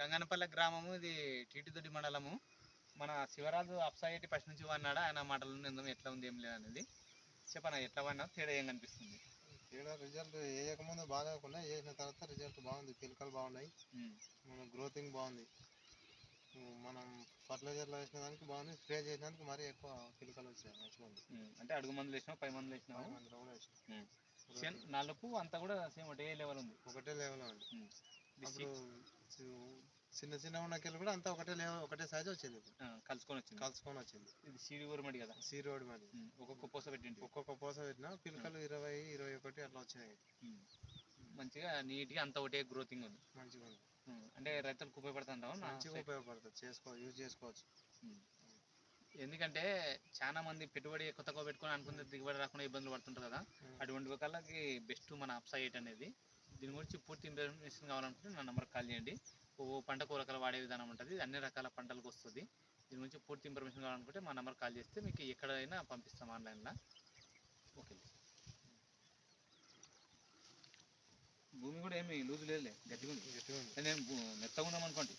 రంగనపల్లె గ్రామము, ఇది టీటీదొడ్డి మండలము. మన శివరాజు అప్సాయేటి ఫస్ట్ నుంచి వాడినాడా, ఆయన మాటలు ఎట్లా ఉంది ఏం లేదు అనేది చెప్పనా, ఎట్లా వాడినా తేడా ఏం కనిపిస్తుంది? తేడా రిజల్ట్ వేయకముందు బాగాలేకుండా వేసిన తర్వాత రిజల్ట్ బాగుంది, పిలకలు బాగున్నాయి, గ్రోతింగ్ బాగుంది. మనం ఫర్టిలైజర్లో వేసిన దానికి బాగుంది, స్ప్రే చేసినందుకు మరీ ఎక్కువ పిలకలు వచ్చాయి, మంచిగా ఉంది. అంటే అడుగు మందులు వేసినావు, పై మందులు వేసినావు? మందులు కూడా వేసినాం. నలుపు అంతా కూడా సేమ్ ఒకటే లెవెల్ ఉంది? ఒకటే లెవెల్ ఉంది. అప్పుడు చిన్న చిన్న ఉన్నకెళ్ళి కూడా అంతా ఒకటే లెవెల్, ఒకటే సైజు వచ్చింది, కలుసుకొని వచ్చింది. ఇది సీరివర్ మడి కదా? సీరోడ్ మడి. ఒక్కొక్క పూస పెట్టింది, ఒక్కొక్క పూస పెట్టినా పిలకలు 20-21 అట్లా వచ్చినాయి. మంచిగా నీట్గా అంతా ఒకటే గ్రోతింగ్ ఉంది, మంచిగా ఉంది. అంటే రైతులకు ఉపయోగపడుతుంటావా? మంచిగా ఉపయోగపడుతుంది, యూజ్ చేసుకోవచ్చు. ఎందుకంటే చాలా మంది పెట్టుబడి కొత్తగా పెట్టుకొని అనుకున్న దిగుబడి రాకుండా ఇబ్బందులు పడుతుంటారు కదా, అటువంటి ఒకళ్ళకి బెస్ట్ మన అప్సైట్ అనేది. దీని గురించి పూర్తి ఇన్ఫర్మేషన్ కావాలనుకుంటే నా నెంబర్కి కాల్ చేయండి. పంటకు రకాల వాడే విధానం ఉంటుంది, అన్ని రకాల పంటలకు వస్తుంది. దీని గురించి పూర్తి ఇన్ఫర్మేషన్ కావాలనుకుంటే మా నెంబర్ కాల్ చేస్తే మీకు ఎక్కడైనా పంపిస్తాం ఆన్లైన్లో. ఓకే. భూమి కూడా ఏమి లూజ్ లేదులే, గట్టిగా ఉంది. నేను మెత్తగా ఉందాం అనుకోండి.